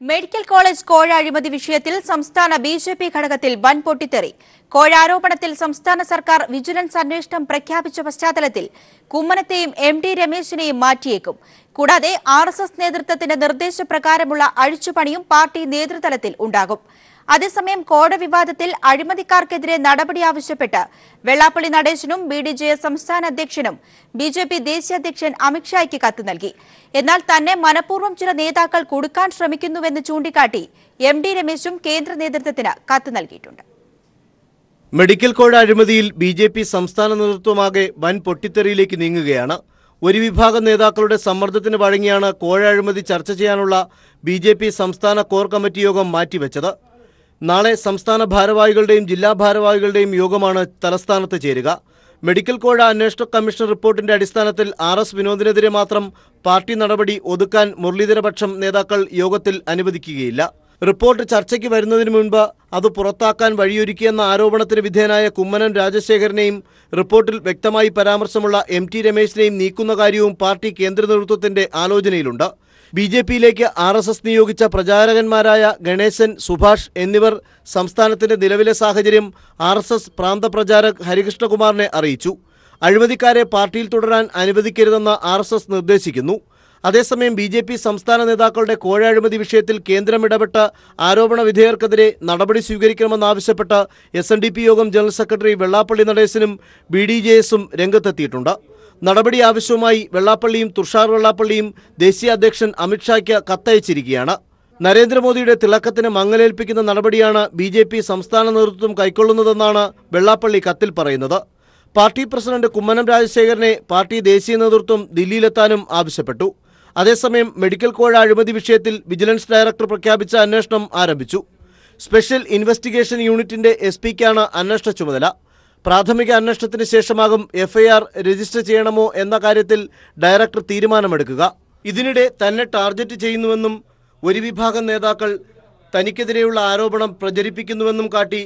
Medical college കോഴ അഴിമതി വിഷയത്തിൽ സംസ്ഥാന ബിജെപി ഘടകത്തിൽ വൻ പൊട്ടിത്തെറി. കോഴ ആരോപണത്തിൽ സംസ്ഥാന സർക്കാർ വിജിലൻസ് അന്വേഷണം പ്രഖ്യാപിച്ച പശ്ചാത്തലത്തിൽ കുമ്മനത്തെയും എം.ടി. രമേശിനെയും മാറ്റിയേക്കും. കൂടാതെ ആർഎസ്എസ് നേതൃത്വത്തിന്റെ നിർദ്ദേശപ്രകാരമുള്ള അഴിച്ചുപണിയും പാർട്ടി നേതൃതലത്തിൽ ഉണ്ടാകും. അതേസമയം കോഴ വിവാദത്തിൽ അഴിമതിക്കാർക്കെതിരെ നടപടി ആവശ്യപ്പെട്ട് വെള്ളാപ്പള്ളി നടേശനും ബി.ഡി.ജെ.എസ് സംസ്ഥാന അധ്യക്ഷനും ബിജെപി ദേശീയ അധ്യക്ഷൻ അമിത്ഷായ്ക്ക് കത്ത് നൽകി. എന്നാൽ തന്നെ മനഃപൂർവ്വം ചില നേതാക്കൾ കുടുക്കാൻ ശ്രമിക്കുന്നുവെന്ന് ചൂണ്ടിക്കാട്ടി എം.ടി. രമേശും കേന്ദ്ര നേതൃത്വത്തിന് കത്ത് നൽകിയിട്ടുണ്ട്. മെഡിക്കൽ കോഴ അഴിമതിയിൽ ബിജെപി സംസ്ഥാന നേതൃത്വമാകെ വൻ പൊട്ടിത്തെറിയിലേക്ക് നീങ്ങുകയാണ്. ഒരു വിഭാഗം നേതാക്കളുടെ സമ്മർദ്ദത്തിന് വഴങ്ങിയാണ് കോഴ അഴിമതി ചർച്ച ചെയ്യാനുള്ള ബിജെപി സംസ്ഥാന കോർ കമ്മിറ്റി യോഗം മാറ്റിവെച്ചത്. നാളെ സംസ്ഥാന ഭാരവാഹികളുടെയും ജില്ലാ ഭാരവാഹികളുടെയും യോഗമാണ് തലസ്ഥാനത്ത് ചേരുക. മെഡിക്കൽ കോഴ അന്വേഷണ കമ്മീഷൻ റിപ്പോർട്ടിന്റെ അടിസ്ഥാനത്തിൽ ആർ.എസ്. വിനോദിനെതിരെ മാത്രം പാർട്ടി നടപടി ഒതുക്കാൻ മുരളീധരപക്ഷം നേതാക്കൾ യോഗത്തിൽ അനുവദിക്കുകയില്ല. റിപ്പോർട്ട് ചർച്ചയ്ക്ക് വരുന്നതിന് മുൻപ് അത് പുറത്താക്കാൻ വഴിയൊരുക്കിയെന്ന ആരോപണത്തിന് വിധേയനായ കുമ്മനം രാജശേഖരനെയും റിപ്പോർട്ടിൽ വ്യക്തമായി പരാമർശമുള്ള എം.ടി. രമേശിനെയും നീക്കുന്ന കാര്യവും പാർട്ടി കേന്ദ്ര നേതൃത്വത്തിന്റെ ആലോചനയിലുണ്ട്. ബിജെപിയിലേക്ക് ആർ.എസ്.എസ് നിയോഗിച്ച പ്രചാരകന്മാരായ ഗണേശൻ, സുഭാഷ് എന്നിവർ സംസ്ഥാനത്തിന്റെ നിലവിലെ സാഹചര്യം ആർ.എസ്.എസ് പ്രാന്തപ്രചാരക് ഹരികൃഷ്ണകുമാറിനെ അറിയിച്ചു. അഴിമതിക്കാരെ പാർട്ടിയിൽ തുടരാൻ അനുവദിക്കരുതെന്ന് ആർ.എസ്.എസ് നിർദ്ദേശിക്കുന്നു. അതേസമയം ബിജെപി സംസ്ഥാന നേതാക്കളുടെ കോഴ അഴിമതി വിഷയത്തിൽ കേന്ദ്രം ഇടപെട്ട് ആരോപണ വിധേയർക്കെതിരെ നടപടി സ്വീകരിക്കണമെന്നാവശ്യപ്പെട്ട് എസ്.എൻ.ഡി.പി യോഗം ജനറൽ സെക്രട്ടറി വെള്ളാപ്പള്ളി നടേശനും ബി.ഡി.ജെ.എസും രംഗത്തെത്തിയിട്ടുണ്ട്. നടപടി ആവശ്യവുമായി വെള്ളാപ്പള്ളിയും തുഷാർ വെള്ളാപ്പള്ളിയും ദേശീയ അധ്യക്ഷൻ അമിത്ഷായ്ക്ക് കത്തയച്ചിരിക്കുകയാണ്. നരേന്ദ്രമോദിയുടെ തിളക്കത്തിന് മങ്ങലേൽപ്പിക്കുന്ന നടപടിയാണ് ബിജെപി സംസ്ഥാന നേതൃത്വം കൈക്കൊള്ളുന്നതെന്നാണ് വെള്ളാപ്പള്ളി കത്തിൽ പറയുന്നത്. പാർട്ടി പ്രസിഡന്റ് കുമ്മനം രാജശേഖരനെ പാർട്ടി ദേശീയ നേതൃത്വം ദില്ലിയിലെത്താനും ആവശ്യപ്പെട്ടു. അതേസമയം മെഡിക്കൽ കോഴ അഴിമതി വിഷയത്തിൽ വിജിലൻസ് ഡയറക്ടർ പ്രഖ്യാപിച്ച അന്വേഷണം ആരംഭിച്ചു. സ്പെഷ്യൽ ഇൻവെസ്റ്റിഗേഷൻ യൂണിറ്റിന്റെ എസ്.പിക്കാണ് അന്വേഷണ ചുമതല. പ്രാഥമിക അന്വേഷണത്തിന് ശേഷമാകും എഫ്ഐആർ രജിസ്റ്റർ ചെയ്യണമോ എന്ന കാര്യത്തിൽ ഡയറക്ടർ തീരുമാനമെടുക്കുക. ഇതിനിടെ തന്നെ ടാർഗറ്റ് ചെയ്യുന്നുവെന്നും ഒരു വിഭാഗം നേതാക്കൾ തനിക്കെതിരെയുള്ള ആരോപണം പ്രചരിപ്പിക്കുന്നുവെന്നും കാട്ടി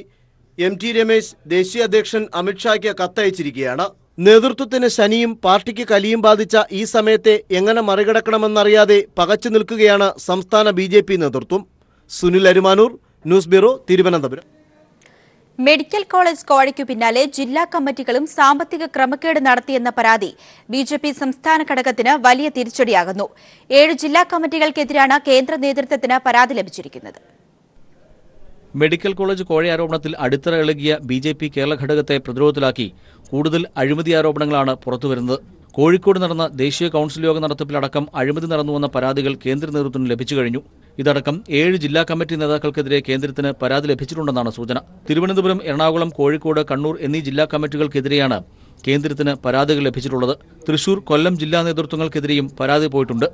എം.ടി. രമേശ് ദേശീയ അധ്യക്ഷൻ അമിത്ഷായ്ക്ക് കത്തയച്ചിരിക്കുകയാണ്. നേതൃത്വത്തിന് ശനിയും പാർട്ടിക്ക് കലിയും ബാധിച്ച ഈ സമയത്തെ എങ്ങനെ മറികടക്കണമെന്നറിയാതെ പകച്ചു നിൽക്കുകയാണ് സംസ്ഥാന ബിജെപി നേതൃത്വം. Sunil Arumanoor, news bureau, Thiruvananthapuram. Medical college കോഴയ്ക്കു പിന്നാലെ ജില്ലാ കമ്മിറ്റികളും സാമ്പത്തിക ക്രമക്കേട് നടത്തിയെന്ന പരാതി ബിജെപി സംസ്ഥാന ഘടകത്തിന് വലിയ തിരിച്ചടിയാകുന്നു. 7 ജില്ലാ കമ്മിറ്റികൾക്കെതിരാണ് കേന്ദ്ര നേതൃത്വത്തിന് പരാതി ലഭിച്ചിരിക്കുന്നത്. മെഡിക്കൽ കോളേജ് കോഴ ആരോപണത്തിൽ അടിത്തറ ഇളകിയ ബിജെപി കേരള ഘടകത്തെ പ്രതിരോധത്തിലാക്കി കൂടുതൽ അഴിമതി ആരോപണങ്ങളാണ് പുറത്തുവരുന്നത്. കോഴിക്കോട് നടന്ന ദേശീയ കൌൺസിൽ യോഗ നടത്തിപ്പിലടക്കം അഴിമതി നടന്നുവെന്ന പരാതികൾ കേന്ദ്ര നേതൃത്വത്തിന് ലഭിച്ചു കഴിഞ്ഞു. ഇതടക്കം 7 ജില്ലാ കമ്മിറ്റി നേതാക്കൾക്കെതിരെ കേന്ദ്രത്തിന് പരാതി ലഭിച്ചിട്ടുണ്ടെന്നാണ് സൂചന. തിരുവനന്തപുരം, എറണാകുളം, കോഴിക്കോട്, കണ്ണൂർ എന്നീ ജില്ലാ കമ്മിറ്റികൾക്കെതിരെയാണ് കേന്ദ്രത്തിന് പരാതികൾ ലഭിച്ചിട്ടുള്ളത്. തൃശൂർ, കൊല്ലം ജില്ലാ നേതൃത്വങ്ങൾക്കെതിരെയും പരാതി പോയിട്ടുണ്ട്.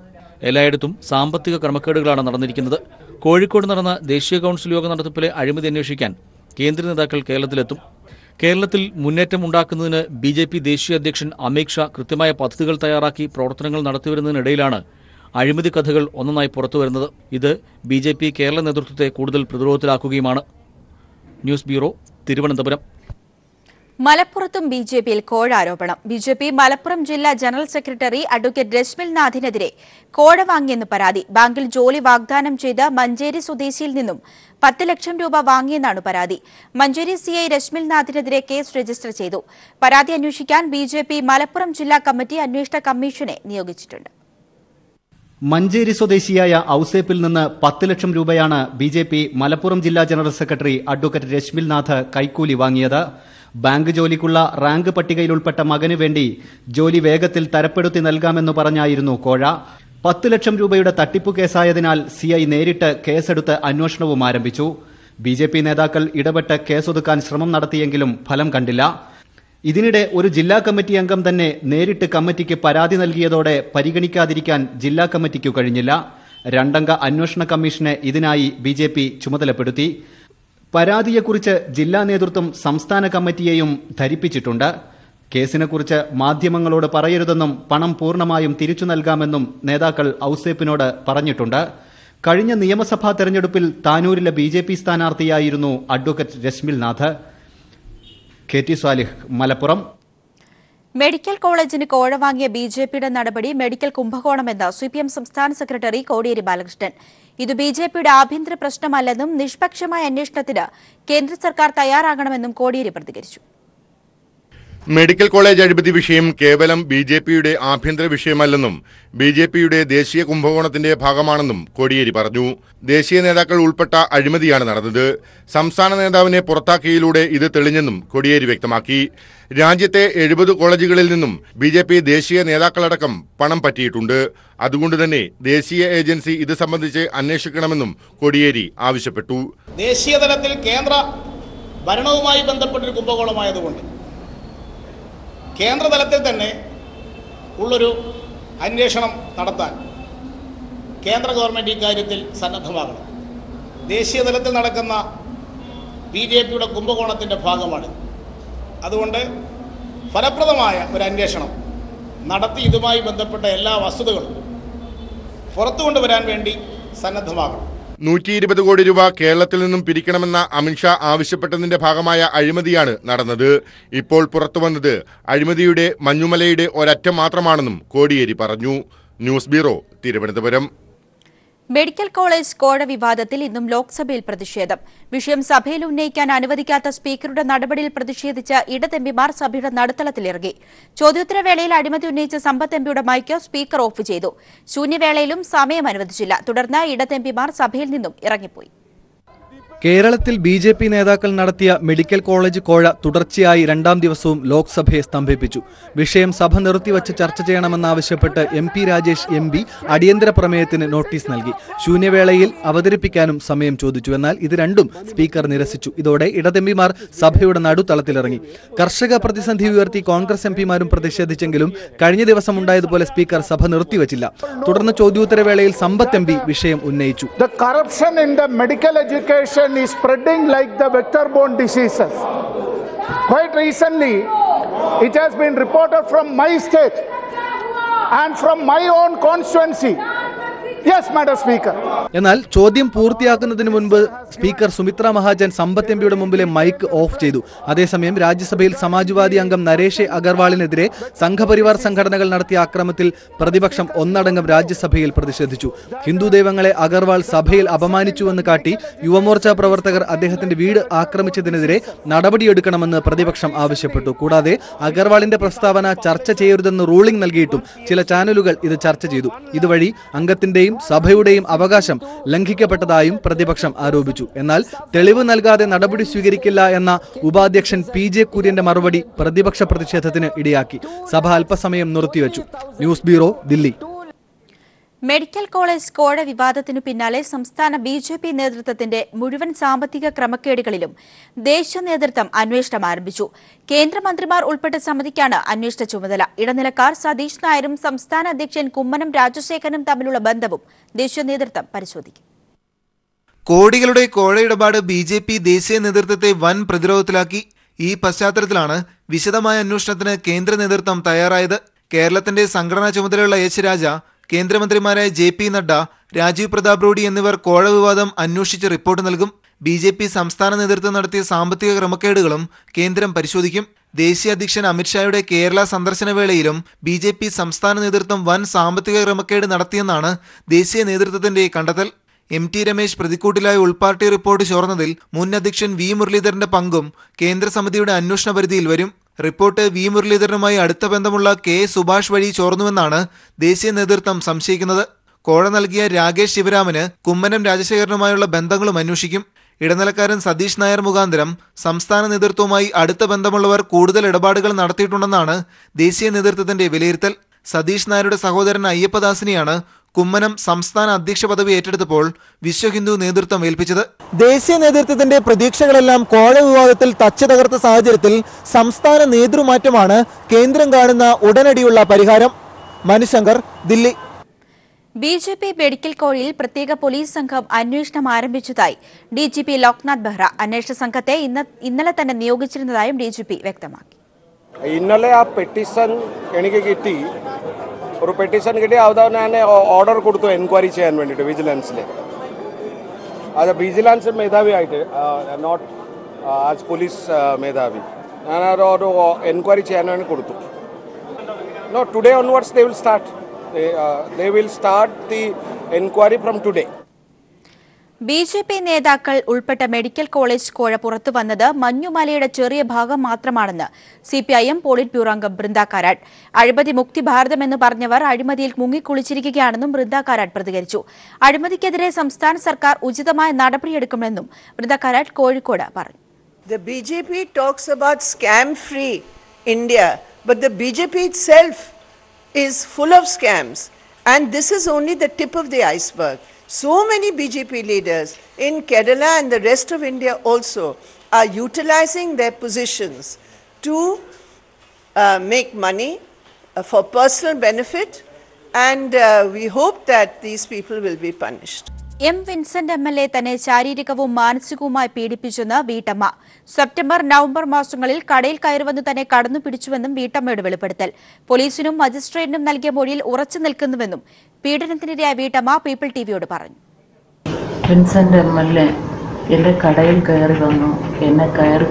എല്ലായിടത്തും സാമ്പത്തിക ക്രമക്കേടുകളാണ് നടന്നിരിക്കുന്നത്. കോഴിക്കോട് നടന്ന ദേശീയ കൌൺസിൽ യോഗ നടത്തിപ്പിലെ അഴിമതി അന്വേഷിക്കാൻ കേന്ദ്ര നേതാക്കൾ കേരളത്തിലെത്തും. കേരളത്തിൽ മുന്നേറ്റം ഉണ്ടാക്കുന്നതിന് ബിജെപി ദേശീയ അധ്യക്ഷൻ അമിത്ഷാ കൃത്യമായ പദ്ധതികൾ തയ്യാറാക്കി പ്രവർത്തനങ്ങൾ നടത്തിവരുന്നതിനിടയിലാണ് അഴിമതി കഥകൾ ഒന്നൊന്നായി പുറത്തുവരുന്നത്. ഇത് ബിജെപി കേരള നേതൃത്വത്തെ കൂടുതൽ പ്രതിരോധത്തിലാക്കുകയുമാണ്. News bureau, Thiruvananthapuram. മലപ്പുറത്തും ബിജെപിയിൽ കോഴ ആരോപണം. ബിജെപി മലപ്പുറം ജില്ലാ ജനറൽ സെക്രട്ടറി അഡ്വക്കേറ്റ് രശ്മിൽ നാഥിനെതിരെ കോഴ വാങ്ങിയെന്ന് പരാതി. ബാങ്കിൽ ജോലി വാഗ്ദാനം ചെയ്ത് മഞ്ചേരി സ്വദേശിയിൽ നിന്നും 10 ലക്ഷം രൂപ വാങ്ങിയെന്നാണ് പരാതി. Manjeri CI Rashmil നാഥിനെതിരെ case register ചെയ്തു. പരാതി അന്വേഷിക്കാൻ ബിജെപി മലപ്പുറം ജില്ലാ കമ്മിറ്റി അന്വേഷണ കമ്മീഷനെ നിയോഗിച്ചിട്ടുണ്ട്. മഞ്ചേരി സ്വദേശിയായ ഔസേപ്പിൽ നിന്ന് 10 ലക്ഷം രൂപയാണ് ബിജെപി മലപ്പുറം ജില്ലാ general secretary advocate Rashmil Nath കൈക്കൂലി വാങ്ങിയത്. ബാങ്ക് ജോലിക്കുള്ള റാങ്ക് പട്ടികയിലുൾപ്പെട്ട മകന് വേണ്ടി ജോലി വേഗത്തിൽ തരപ്പെടുത്തി നൽകാമെന്ന് പറഞ്ഞായിരുന്നു കോഴ. 10 ലക്ഷം രൂപയുടെ തട്ടിപ്പു കേസായതിനാൽ സിഐ നേരിട്ട് കേസെടുത്ത് അന്വേഷണവും ആരംഭിച്ചു. ബിജെപി നേതാക്കൾ ഇടപെട്ട് കേസൊതുക്കാൻ ശ്രമം നടത്തിയെങ്കിലും ഫലം കണ്ടില്ല. ഇതിനിടെ ഒരു ജില്ലാ കമ്മിറ്റി അംഗം തന്നെ നേരിട്ട് കമ്മിറ്റിക്ക് പരാതി നൽകിയതോടെ പരിഗണിക്കാതിരിക്കാൻ ജില്ലാ കമ്മിറ്റിക്കു കഴിഞ്ഞില്ല. 2 അംഗ അന്വേഷണ കമ്മീഷനെ ഇതിനായി ബിജെപി ചുമതലപ്പെടുത്തി. പരാതിയെക്കുറിച്ച് ജില്ലാ നേതൃത്വം സംസ്ഥാന കമ്മിറ്റിയെയും ധരിപ്പിച്ചിട്ടുണ്ട്. കേസിനെക്കുറിച്ച് മാധ്യമങ്ങളോട് പറയരുതെന്നും പണം പൂർണ്ണമായും തിരിച്ചു നൽകാമെന്നും നേതാക്കൾ ഔസേപ്പിനോട് പറഞ്ഞിട്ടുണ്ട്. കഴിഞ്ഞ നിയമസഭാ തെരഞ്ഞെടുപ്പിൽ താനൂരിലെ ബിജെപി സ്ഥാനാർത്ഥിയായിരുന്നു advocate Rashmil Nath. K T. Salih, Malappuram. Medical കോളേജിന് കോഴ വാങ്ങിയ ബിജെപിയുടെ നടപടി മെഡിക്കൽ കുംഭകോണമെന്ന് സിപിഎം സംസ്ഥാന സെക്രട്ടറി കോടിയേരി ബാലകൃഷ്ണൻ. ഇത് ബിജെപിയുടെ ആഭ്യന്തര പ്രശ്നമല്ലെന്നും നിഷ്പക്ഷമായ അന്വേഷണത്തിന് കേന്ദ്ര സർക്കാർ തയ്യാറാകണമെന്നും കോടിയേരി പ്രതികരിച്ചു. മെഡിക്കൽ കോളേജ് അഴിമതി വിഷയം കേവലം ബിജെപിയുടെ ആഭ്യന്തര വിഷയമല്ലെന്നും ബിജെപിയുടെ ദേശീയ കുംഭകോണത്തിന്റെ ഭാഗമാണെന്നും കോടിയേരി പറഞ്ഞു. ദേശീയ നേതാക്കൾ ഉൾപ്പെട്ട അഴിമതിയാണ് നടന്നത്. സംസ്ഥാന നേതാവിനെ പുറത്താക്കിയതിലൂടെ ഇത് തെളിഞ്ഞെന്നും കോടിയേരി വ്യക്തമാക്കി. രാജ്യത്തെ 70 കോളേജുകളിൽ നിന്നും ബിജെപി ദേശീയ നേതാക്കളടക്കം പണം പറ്റിയിട്ടുണ്ട്. അതുകൊണ്ട് തന്നെ ദേശീയ ഏജൻസി ഇത് സംബന്ധിച്ച് അന്വേഷിക്കണമെന്നും കോടിയേരി ആവശ്യപ്പെട്ടു. ദേശീയ തലത്തിൽ കേന്ദ്ര ഭരണവുമായി ബന്ധപ്പെട്ടൊരു കുംഭകോണമായതുകൊണ്ട് കേന്ദ്രതലത്തിൽ തന്നെ ഉള്ളൊരു അന്വേഷണം നടത്താൻ കേന്ദ്ര ഗവൺമെൻറ് ഇക്കാര്യത്തിൽ സന്നദ്ധമാകണം. ദേശീയ തലത്തിൽ നടക്കുന്ന ബിജെപിയുടെ കുംഭകോണത്തിൻ്റെ ഭാഗമാണ്. അതുകൊണ്ട് ഫലപ്രദമായ ഒരു അന്വേഷണം നടത്തി ഇതുമായി ബന്ധപ്പെട്ട എല്ലാ വസ്തുതകളും പുറത്തു കൊണ്ടുവരാൻ വേണ്ടി സന്നദ്ധമാകണം. 120 കോടി രൂപ കേരളത്തിൽ നിന്നും പിരിക്കണമെന്ന അമിത്ഷാ ആവശ്യപ്പെട്ടതിന്റെ ഭാഗമായ അഴിമതിയാണ് നടന്നത്. ഇപ്പോൾ പുറത്തുവന്നത് അഴിമതിയുടെ മഞ്ഞുമലയുടെ ഒരറ്റം മാത്രമാണെന്നും കോടിയേരി പറഞ്ഞു. News bureau, Thiruvananthapuram. Medical college കോഴ വിവാദത്തിൽ ഇന്നും ലോക്സഭയിൽ പ്രതിഷേധം. വിഷയം സഭയിൽ ഉന്നയിക്കാൻ അനുവദിക്കാത്ത സ്പീക്കറുടെ നടപടിയിൽ പ്രതിഷേധിച്ച് ഇടത് എംപിമാർ സഭയുടെ നടുത്തളത്തിലിറങ്ങി. ചോദ്യോത്തരവേളയിൽ അഴിമതി ഉന്നയിച്ച സമ്പത്ത് എംപിയുടെ മൈക്ക് സ്പീക്കർ ഓഫ് ചെയ്തു. ശൂന്യവേളയിലും സമയം അനുവദിച്ചില്ല. തുടർന്ന് ഇടത് എംപിമാർ സഭയിൽ നിന്നും ഇറങ്ങിപ്പോയി. കേരളത്തിൽ ബിജെപി നേതാക്കൾ നടത്തിയ മെഡിക്കൽ കോളേജ് കോഴ തുടർച്ചയായി 2ാം ദിവസവും ലോക്സഭയെ സ്തംഭിപ്പിച്ചു. വിഷയം സഭ നിർത്തിവച്ച് ചർച്ച ചെയ്യണമെന്നാവശ്യപ്പെട്ട് MP രാജേഷ് MP അടിയന്തര പ്രമേയത്തിന് നോട്ടീസ് നൽകി. ശൂന്യവേളയിൽ അവതരിപ്പിക്കാനും സമയം ചോദിച്ചു. എന്നാൽ ഇത് രണ്ടും സ്പീക്കർ നിരസിച്ചു. ഇതോടെ ഇടതെമ്പിമാർ സഭയുടെ നടുത്തളത്തിലിറങ്ങി. കർഷക പ്രതിസന്ധി ഉയർത്തി കോൺഗ്രസ് എംപിമാരും പ്രതിഷേധിച്ചെങ്കിലും കഴിഞ്ഞ ദിവസം ഉണ്ടായതുപോലെ സ്പീക്കർ സഭ നിർത്തിവച്ചില്ല. തുടർന്ന് ചോദ്യോത്തരവേളയിൽ സമ്പത്ത് MP വിഷയം ഉന്നയിച്ചു. is spreading like the vector-borne diseases. Quite recently, it has been reported from my state and from my own constituency. Yes, Madam Speaker. എന്നാൽ ചോദ്യം പൂർത്തിയാക്കുന്നതിന് മുൻപ് സ്പീക്കർ സുമിത്ര മഹാജൻ സമ്പത്ത് എംപിയുടെ മുമ്പിലെ മൈക്ക് ഓഫ് ചെയ്തു. അതേസമയം രാജ്യസഭയിൽ സമാജ്വാദി അംഗം നരേഷ് അഗർവാളിനെതിരെ സംഘപരിവാർ സംഘടനകൾ നടത്തിയ ആക്രമത്തിൽ പ്രതിപക്ഷം ഒന്നടങ്കം രാജ്യസഭയിൽ പ്രതിഷേധിച്ചു. ഹിന്ദു ദൈവങ്ങളെ അഗർവാൾ സഭയിൽ അപമാനിച്ചുവെന്ന് കാട്ടി യുവമോർച്ച പ്രവർത്തകർ അദ്ദേഹത്തിന്റെ വീട് ആക്രമിച്ചതിനെതിരെ നടപടിയെടുക്കണമെന്ന് പ്രതിപക്ഷം ആവശ്യപ്പെട്ടു. കൂടാതെ അഗർവാളിന്റെ പ്രസ്താവന ചർച്ച ചെയ്യരുതെന്ന് റൂളിംഗ് നൽകിയിട്ടും ചില ചാനലുകൾ ഇത് ചർച്ച ചെയ്തു. ഇതുവഴി അംഗത്തിന്റെയും സഭയുടെയും അവകാശം ലംഘിക്കപ്പെട്ടതായും പ്രതിപക്ഷം ആരോപിച്ചു. എന്നാൽ തെളിവ് നൽകാതെ നടപടി സ്വീകരിക്കില്ല എന്ന ഉപാധ്യക്ഷൻ PJ കുര്യന്റെ മറുപടി പ്രതിപക്ഷ പ്രതിഷേധത്തിന് ഇടയാക്കി. സഭ അല്പസമയം നിർത്തിവെച്ചു. News bureau, Delhi. Medical college കോഴ വിവാദത്തിനു പിന്നാലെ സംസ്ഥാന ബിജെപി നേതൃത്വത്തിന്റെ മുഴുവൻ സാമ്പത്തിക ക്രമക്കേടുകളിലും ദേശീയ നേതൃത്വം അന്വേഷണം ആരംഭിച്ചു. കേന്ദ്രമന്ത്രിമാർ ഉൾപ്പെട്ട സമിതിക്കാണ് അന്വേഷണ ചുമതല. ഇടനിലക്കാർ സതീഷ് നായരും സംസ്ഥാന അധ്യക്ഷൻ കുമ്മനം രാജശേഖരനും തമ്മിലുള്ള ബന്ധവും ദേശീയ നേതൃത്വം പരിശോധിക്കും. കോടികളുടെ കോഴ ഇടപാട് ബിജെപി ദേശീയ നേതൃത്വത്തെ വൻ പ്രതിരോധത്തിലാക്കി. ഈ പശ്ചാത്തലത്തിലാണ് വിശദമായ അന്വേഷണത്തിന് കേന്ദ്ര നേതൃത്വം തയ്യാറായത്. കേരളത്തിന്റെ സംഘടനാ ചുമതലയുള്ള H. രാജ, കേന്ദ്രമന്ത്രിമാരായ JP നഡ്ഡ, രാജീവ് പ്രതാപ് റൂഡി എന്നിവർ കോഴ വിവാദം അന്വേഷിച്ച് റിപ്പോർട്ട് നൽകും. ബിജെപി സംസ്ഥാന നേതൃത്വം നടത്തിയ സാമ്പത്തിക ക്രമക്കേടുകളും കേന്ദ്രം പരിശോധിക്കും. ദേശീയ അധ്യക്ഷൻ അമിത്ഷായുടെ കേരള സന്ദർശന വേളയിലും ബിജെപി സംസ്ഥാന നേതൃത്വം വൻ സാമ്പത്തിക ക്രമക്കേട് നടത്തിയെന്നാണ് ദേശീയ നേതൃത്വത്തിന്റെ കണ്ടെത്തൽ. MT രമേശ് പ്രതിക്കൂട്ടിലായ ഉൾപാർട്ടി റിപ്പോർട്ട് ചോർന്നതിൽ മുൻ അധ്യക്ഷൻ V. മുരളീധരന്റെ പങ്കും കേന്ദ്ര സമിതിയുടെ അന്വേഷണ പരിധിയിൽ വരും. Report V. മുരളീധരനുമായി അടുത്ത ബന്ധമുള്ള K. സുഭാഷ് വഴി ചോർന്നുവെന്നാണ് ദേശീയ നേതൃത്വം സംശയിക്കുന്നത്. കോഴ നൽകിയ രാകേഷ് ശിവരാമന് കുമ്മനം രാജശേഖരനുമായുള്ള ബന്ധങ്ങളും അന്വേഷിക്കും. ഇടനിലക്കാരൻ സതീഷ് നായർ മുഖാന്തരം സംസ്ഥാന നേതൃത്വവുമായി അടുത്ത ബന്ധമുള്ളവർ കൂടുതൽ ഇടപാടുകൾ നടത്തിയിട്ടുണ്ടെന്നാണ് ദേശീയ നേതൃത്വത്തിന്റെ വിലയിരുത്തൽ. സതീഷ് നായരുടെ സഹോദരൻ അയ്യപ്പദാസിനെയാണ് കുമ്മനം സംസ്ഥാന അധ്യക്ഷ പദവി ഏറ്റെടുത്തപ്പോൾ വിശ്വ ഹിന്ദു നേതൃത്വം ഏൽപ്പിച്ചത്. ദേശീയ നേതൃത്വത്തിന്റെ പ്രതീക്ഷകളെല്ലാം കോഴ വിവാദത്തിൽ തച്ചു തകർത്ത സാഹചര്യത്തിൽ സംസ്ഥാന നേതൃമാറ്റമാണ് കേന്ദ്രം കാണുന്ന ഉടനടിയുള്ള പരിഹാരം. മനുശങ്കർ, ദില്ലി. ബിജെപി മെഡിക്കൽ കോഴയിൽ പ്രത്യേക പോലീസ് സംഘം അന്വേഷണം ആരംഭിച്ചതായി DGP ലോക്നാഥ് ബെഹ്റ. അന്വേഷണ സംഘത്തെ ഇന്നലെ തന്നെ നിയോഗിച്ചിരുന്നതായും DGP വ്യക്തമാക്കി. ഇന്നലെ ആ പെറ്റീഷൻ എനിക്ക് കിട്ടി. ഒരു പെറ്റീഷൻ കിട്ടി. അത് ഞാൻ ഓർഡർ കൊടുത്തു എൻക്വയറി ചെയ്യാൻ വേണ്ടിയിട്ട് വിജിലൻസിൽ. അത് വിജിലൻസ് മേധാവിയായിട്ട്, നോട്ട് ആസ് പോലീസ് മേധാവി, ഞാൻ ഒരു എൻക്വയറി ചെയ്യാൻ വേണ്ടി കൊടുത്തു. No, today onwards they will start. They will start the inquiry from today. BJP. നേതാക്കൾ ഉൾപ്പെട്ട മെഡിക്കൽ കോളേജ് കോഴ പുറത്തു വന്നത് മഞ്ഞുമലയുടെ ചെറിയ ഭാഗം മാത്രമാണെന്ന് സിപിഐഎം പോളിറ്റ് ബ്യൂറോ അംഗം ബൃന്ദ കാരാട്ട്. അഴിമതി മുക്തി ഭാരതം എന്ന് പറഞ്ഞവർ അഴിമതിയിൽ മുങ്ങിക്കുളിച്ചിരിക്കുകയാണെന്നും ബൃന്ദ കാരാട്ട് പ്രതികരിച്ചു. അഴിമതിക്കെതിരെ സംസ്ഥാന സർക്കാർ ഉചിതമായ നടപടിയെടുക്കുമെന്നും ബൃന്ദ കാരാട്ട് കോഴിക്കോട് പറഞ്ഞു. The BJP talks about scam-free India, but the BJP itself is full of scams, and this is only the tip of the iceberg. So many BJP leaders in Kerala and the rest of India also are utilizing their positions to make money for personal benefit, and we hope that these people will be punished. M Vincent MLA. തന്നെ ശാരീരികവും മാനസികവുമായി പീഡിപ്പിച്ചെന്ന് വീട്ടമ്മ. September November മാസങ്ങളിൽ കടയിൽ കയറുവന്ന് തന്നെ കടന്നു പിടിച്ചുവെന്നും വീട്ടമ്മയുടെ വെളിപ്പെടുത്തൽ. പോലീസിനും മജിസ്ട്രേറ്റിനും നൽകിയ മൊഴിയിൽ ഉറച്ചു നിൽക്കുന്നുവെന്നും പീഡനത്തിനിരയായ വീട്ടമ്മ പീപ്പിൾ ടിവിയോട് പറഞ്ഞു. Vincent MLA. എന്റെ കടയിൽ കയറി വന്നു, എന്നെ കയറി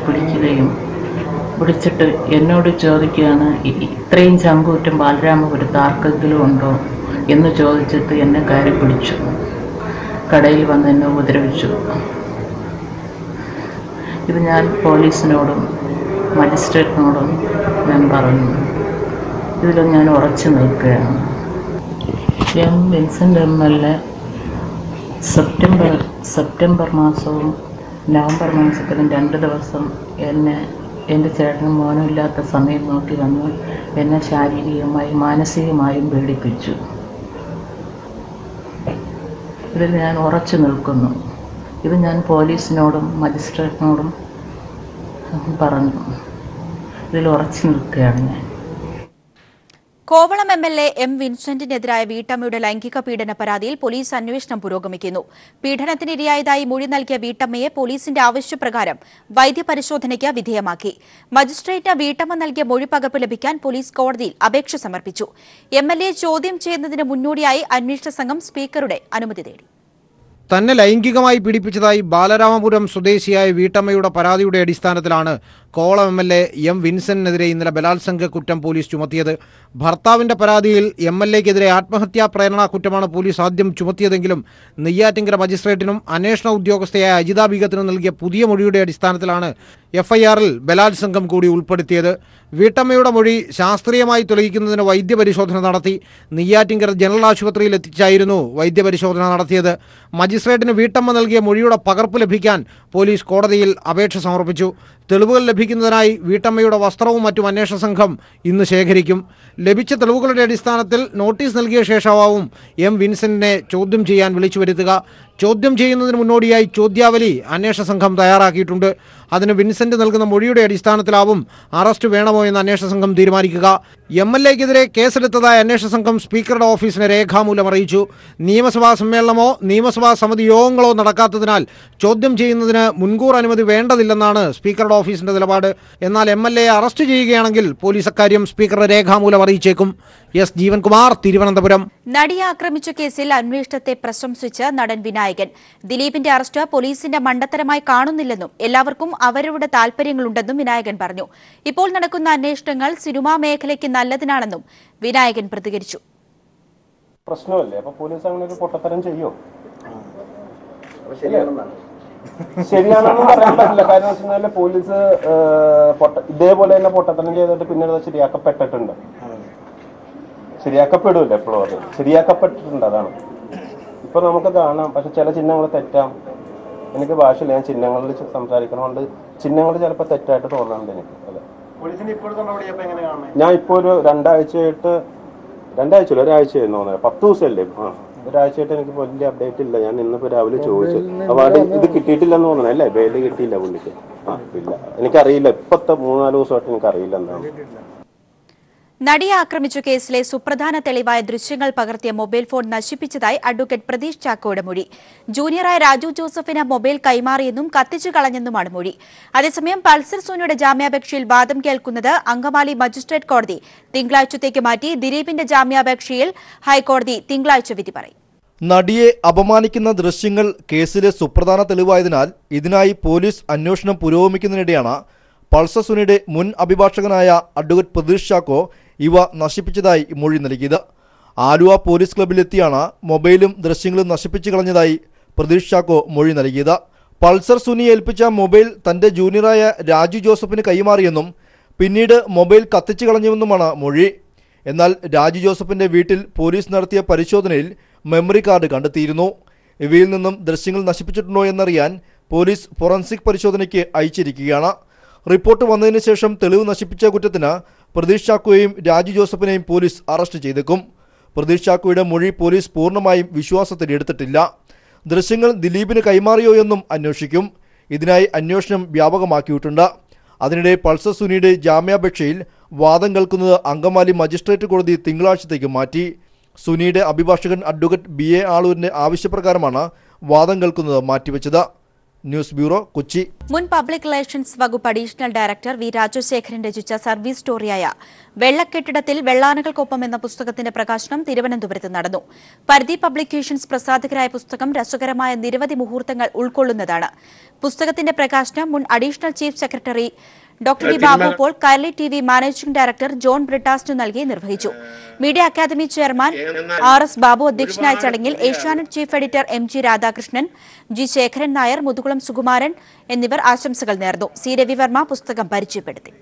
പിടിച്ചിട്ട് എന്നോട് ചോദിക്കുകയാണ്, ഇത്രയും ചങ്കൂറ്റം ബാലരാമപുരത്ത് ആർക്കെങ്കിലും ഉണ്ടോ എന്ന് ചോദിച്ചിട്ട് എന്നെ കയറി പിടിച്ചു. കടയിൽ വന്ന് എന്നെ ഉപദ്രവിച്ചു. ഇത് ഞാൻ പോലീസിനോടും മജിസ്ട്രേറ്റിനോടും ഞാൻ പറഞ്ഞു. ഇതിൽ ഞാൻ ഉറച്ചു നിൽക്കുകയാണ്. M Vincent MLA. സെപ്റ്റംബർ മാസവും നവംബർ മാസത്തിലും 2 ദിവസം എൻ്റെ ചേട്ടനും മോനും ഇല്ലാത്ത സമയം നോക്കി വന്ന് എന്നെ ശാരീരികമായും മാനസികമായും പീഡിപ്പിച്ചു. ഇതിൽ ഞാൻ ഉറച്ചു നിൽക്കുന്നു. ഇത് ഞാൻ പോലീസിനോടും മജിസ്ട്രേറ്റിനോടും പറഞ്ഞു. ഇതിൽ ഉറച്ചു നിൽക്കുകയാണ് ഞാൻ. കോവളം എം.എൽ.എ. എം വിൻസെന്റിനെതിരായ വീട്ടമ്മയുടെ ലൈംഗിക പീഡന പരാതിയിൽ പോലീസ് അന്വേഷണം പുരോഗമിക്കുന്നു. പീഡനത്തിനിരയായതായി മൊഴി നൽകിയ വീട്ടമ്മയെ പോലീസിന്റെ ആവശ്യപ്രകാരം വൈദ്യപരിശോധനയ്ക്ക് വിധേയമാക്കി. മജിസ്ട്രേറ്റിന് വീട്ടമ്മ നൽകിയ മൊഴി പകർപ്പ് ലഭിക്കാൻ പോലീസ് കോടതിയിൽ അപേക്ഷ സമർപ്പിച്ചു. എം.എൽ.എ. ചോദ്യം ചെയ്യുന്നതിന് മുന്നോടിയായി അന്വേഷണ സംഘം സ്പീക്കറുടെ അനുമതി തേടി. തന്നെ ലൈംഗികമായി പീഡിപ്പിച്ചതായി ബാലരാമപുരം സ്വദേശിയായ വീട്ടമ്മയുടെ പരാതിയുടെ അടിസ്ഥാനത്തിലാണ് കോവളം എം.എൽ.എ. എം വിൻസെന്റിനെതിരെ ഇന്നലെ ബലാത്സംഗ കുറ്റം പോലീസ് ചുമത്തിയത്. ഭർത്താവിന്റെ പരാതിയിൽ എം.എൽ.എക്കെതിരെ ആത്മഹത്യാ പ്രേരണാ കുറ്റമാണ് പോലീസ് ആദ്യം ചുമത്തിയതെങ്കിലും നെയ്യാറ്റിൻകര മജിസ്ട്രേറ്റിനും അന്വേഷണ ഉദ്യോഗസ്ഥയായ അജിത ബീഗത്തിനും നൽകിയ പുതിയ മൊഴിയുടെ അടിസ്ഥാനത്തിലാണ് എഫ്ഐആറിൽ ബലാത്സംഗം കൂടി ഉൾപ്പെടുത്തിയത്. വീട്ടമ്മയുടെ മൊഴി ശാസ്ത്രീയമായി തെളിയിക്കുന്നതിന് വൈദ്യപരിശോധന നടത്തി. നെയ്യാറ്റിൻകര ജനറൽ ആശുപത്രിയിൽ എത്തിച്ചായിരുന്നു വൈദ്യപരിശോധന നടത്തിയത്. മജിസ്ട്രേറ്റിന് വീട്ടമ്മ നൽകിയ മൊഴിയുടെ പകർപ്പ് ലഭിക്കാൻ പോലീസ് കോടതിയിൽ അപേക്ഷ സമർപ്പിച്ചു. തെളിവുകൾ ലഭിക്കുന്നതിനായി വീട്ടമ്മയുടെ വസ്ത്രവും മറ്റും അന്വേഷണ സംഘം ഇന്ന് ശേഖരിക്കും. ലഭിച്ച തെളിവുകളുടെ അടിസ്ഥാനത്തിൽ നോട്ടീസ് നൽകിയ ശേഷമാവും എം വിൻസെന്റിനെ ചോദ്യം ചെയ്യാൻ വിളിച്ചു വരുത്തുക. ചോദ്യം ചെയ്യുന്നതിന് മുന്നോടിയായി ചോദ്യാവലി അന്വേഷണ സംഘം തയ്യാറാക്കിയിട്ടുണ്ട്. അതിന് വിൻസെന്റ് നൽകുന്ന മൊഴിയുടെ അടിസ്ഥാനത്തിലാവും അറസ്റ്റ് വേണമോ എന്ന് അന്വേഷണ സംഘം തീരുമാനിക്കുക. എം.എൽ.എക്കെതിരെ കേസെടുത്തതായ അന്വേഷണ സംഘം സ്പീക്കറുടെ ഓഫീസിനെ രേഖാമൂലം അറിയിച്ചു. നിയമസഭാ സമ്മേളനമോ നിയമസഭാ സമിതി യോഗങ്ങളോ നടക്കാത്തതിനാൽ ചോദ്യം ചെയ്യുന്നതിന് മുൻകൂർ അനുമതി വേണ്ടതില്ലെന്നാണ് സ്പീക്കറുടെ ഓഫീസിന്റെ നിലപാട്. എന്നാൽ എം.എൽ.എയെ അറസ്റ്റ് ചെയ്യുകയാണെങ്കിൽ പോലീസ് അക്കാര്യം സ്പീക്കറുടെ രേഖാമൂലം അറിയിച്ചേക്കും. എസ് ജീവൻകുമാർ, തിരുവനന്തപുരം. നടിയെ ആക്രമിച്ച കേസിൽ അന്വേഷണത്തെ പ്രശംസിച്ച് നടൻ വിനായകൻ. ദിലീപിന്റെ അറസ്റ്റ് പോലീസിന്റെ മണ്ടത്തരമായി കാണുന്നില്ലെന്നും എല്ലാവർക്കും അവരുടെ താൽപര്യങ്ങളുണ്ടെന്നും വിനായകൻ പറഞ്ഞു. ഇപ്പോൾ നടക്കുന്ന അന്വേഷണങ്ങൾ സിനിമാ മേഖലയ്ക്ക് നല്ലതിനാണെന്നും വിനായകൻ പ്രതികരിച്ചു. പ്രശ്നമല്ലേ, അപ്പൊ പോലീസ് അങ്ങനെ ഒരു പൊട്ടത്തരം ചെയ്യോ? ശരിയാണെന്ന് പറയാൻ പറ്റില്ല. കാരണം വെച്ച് കഴിഞ്ഞാൽ പോലീസ് ഇതേപോലെ തന്നെ പൊട്ടത്തരം ചെയ്തിട്ട് പിന്നീട് ശരിയാക്കപ്പെട്ടിട്ടുണ്ട്. ശരിയാക്കപ്പെടില്ല, എപ്പോഴും അത് ശരിയാക്കപ്പെട്ടിട്ടുണ്ട്. അതാണ് ഇപ്പൊ നമുക്ക് കാണാം. പക്ഷെ ചില ചിഹ്നങ്ങൾ തെറ്റാം. എനിക്ക് ഭാഷയില്ല, ഞാൻ ചിഹ്നങ്ങളിൽ സംസാരിക്കണോണ്ട് ചിഹ്നങ്ങൾ ചിലപ്പോൾ തെറ്റായിട്ട് തോന്നാറുണ്ട് എനിക്ക്. അതെ, ഞാൻ ഇപ്പൊ ഒരു ഒരാഴ്ചയായിരുന്നു തോന്നുന്നത്. 10 ദിവസമല്ലേ, ഒരാഴ്ചയായിട്ട് എനിക്ക് വലിയ അപ്ഡേറ്റ് ഇല്ല. ഞാൻ ഇന്നിപ്പോ രാവിലെ ചോദിച്ചു, അവാർഡ് ഇത് കിട്ടിയിട്ടില്ലെന്ന് തോന്നുന്നു. അല്ലേ, ബെയില് കിട്ടിയില്ല പുള്ളിക്ക്. ഇല്ല, എനിക്കറിയില്ല. ഇപ്പത്തെ 3-4 ദിവസമായിട്ട് എനിക്കറിയില്ല എന്താണ്. നടിയെ ആക്രമിച്ച കേസിലെ സുപ്രധാന തെളിവായ ദൃശ്യങ്ങൾ പകർത്തിയ മൊബൈൽ ഫോൺ നശിപ്പിച്ചതായി അഡ്വക്കേറ്റ് പ്രതീഷ് ചാക്കോയുടെ മൊഴി. ജൂനിയറായ രാജു ജോസഫിന് മൊബൈൽ കൈമാറിയെന്നും കത്തിച്ചു കളഞ്ഞെന്നുമാണ് മൊഴി. അതേസമയം പൾസർ സോനിയുടെ ജാമ്യാപേക്ഷയിൽ വാദം കേൾക്കുന്നത് അങ്കമാലി മജിസ്ട്രേറ്റ് കോടതി തിങ്കളാഴ്ചത്തേക്ക് മാറ്റി. ദിലീപിന്റെ ജാമ്യാപേക്ഷയിൽ ഹൈക്കോടതി തിങ്കളാഴ്ച വിധി പറയും. നടിയെ അപമാനിക്കുന്ന ദൃശ്യങ്ങൾ കേസിലെ സുപ്രധാന തെളിവായതിനാൽ ഇതിനായി പോലീസ് അന്വേഷണം പുരോഗമിക്കുന്നതിനിടെയാണ് പൾസർ സുനിയുടെ മുൻ അഭിഭാഷകനായ അഡ്വക്കേറ്റ് പ്രതീഷ് ചാക്കോ ഇവ നശിപ്പിച്ചതായി മൊഴി നൽകിയത്. ആലുവ പോലീസ് ക്ലബിലെത്തിയാണ് മൊബൈലും ദൃശ്യങ്ങളും നശിപ്പിച്ചു കളഞ്ഞതായി പ്രതീഷ് ചാക്കോ മൊഴി നൽകിയത്. പൾസർ സുനിയെ ഏൽപ്പിച്ച മൊബൈൽ തന്റെ ജൂനിയറായ രാജു ജോസഫിന് കൈമാറിയെന്നും പിന്നീട് മൊബൈൽ കത്തിച്ചു കളഞ്ഞുവെന്നുമാണ് മൊഴി. എന്നാൽ രാജു ജോസഫിന്റെ വീട്ടിൽ പോലീസ് നടത്തിയ പരിശോധനയിൽ മെമ്മറി കാർഡ് കണ്ടെത്തിയിരുന്നു. ഇവയിൽ നിന്നും ദൃശ്യങ്ങൾ നശിപ്പിച്ചിട്ടുണ്ടോ എന്നറിയാൻ പോലീസ് ഫോറൻസിക് പരിശോധനയ്ക്ക് അയച്ചിരിക്കുകയാണ്. റിപ്പോർട്ട് വന്നതിന് ശേഷം തെളിവ് നശിപ്പിച്ച കുറ്റത്തിന് പ്രതീഷ് ചാക്കോയെയും രാജു ജോസഫിനെയും പോലീസ് അറസ്റ്റ് ചെയ്തേക്കും. പ്രതീഷ് ചാക്കോയുടെ മൊഴി പോലീസ് പൂർണ്ണമായും വിശ്വാസത്തിൽ എടുത്തിട്ടില്ല. ദൃശ്യങ്ങൾ ദിലീപിന് കൈമാറിയോ എന്നും അന്വേഷിക്കും. ഇതിനായി അന്വേഷണം വ്യാപകമാക്കിയിട്ടുണ്ട്. അതിനിടെ പൾസർ സുനിയുടെ ജാമ്യാപേക്ഷയിൽ വാദം കേൾക്കുന്നത് അങ്കമാലി മജിസ്ട്രേറ്റ് കോടതി തിങ്കളാഴ്ചത്തേക്ക് മാറ്റി. സുനിയുടെ അഭിഭാഷകൻ അഡ്വക്കേറ്റ് BA ആളൂരിന്റെ ആവശ്യപ്രകാരമാണ് വാദം കേൾക്കുന്നത് മാറ്റിവെച്ചത്. News bureau, Kochi. മുൻ പബ്ലിക് റിലേഷൻസ് വകുപ്പ് അഡീഷണൽ ഡയറക്ടർ വി രാജശേഖരൻ രചിച്ച സർവീസ് സ്റ്റോറിയായ വെള്ളക്കെട്ടിടത്തിൽ വെള്ളാനകൾക്കൊപ്പം എന്ന പുസ്തകത്തിന്റെ പ്രകാശനം തിരുവനന്തപുരത്ത് നടന്നു. പരിധി പബ്ലിക്കേഷൻസ് പ്രസാധകരായ പുസ്തകം രസകരമായ നിരവധി മുഹൂർത്തങ്ങൾ ഉൾക്കൊള്ളുന്നതാണ്. പുസ്തകത്തിന്റെ പ്രകാശനം മുൻ additional chief secretary doctor V Babu Paul, Kairali TV managing director John ബ്രിട്ടാസിനു നൽകി നിർവഹിച്ചു. Media academy chairman RS Babu അധ്യക്ഷനായ ചടങ്ങിൽ Asianet chief editor MG Radhakrishnan, G Sekharan Nair, Muthukulam Sukumaran എന്നിവർ ആശംസകൾ നേർന്നു. C രവിവർമ്മ പുസ്തകം പരിചയപ്പെടുത്തി.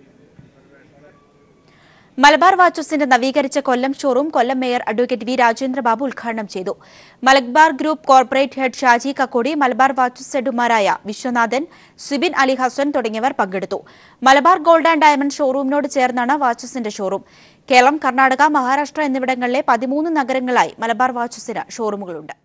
മലബാർ വാച്ചസിന്റെ നവീകരിച്ച Kollam showroom Kollam mayor advocate V Rajendrababu ഉദ്ഘാടനം ചെയ്തു. Malabar group corporate head Shaji Kakkodi, Malabar watches ഹെഡുമാരായ വിശ്വനാഥൻ, സിബിൻ അലി ഹസൻ തുടങ്ങിയവർ പങ്കെടുത്തു. മലബാർ ഗോൾഡ് ആൻഡ് ഡയമണ്ട് ഷോറൂമിനോട് ചേർന്നാണ് വാച്ചസിന്റെ ഷോറൂം. കേരളം, കർണാടക, മഹാരാഷ്ട്ര എന്നിവിടങ്ങളിലെ 13 നഗരങ്ങളായി മലബാർ വാച്ചസിന് ഷോറൂമുകളുണ്ട്.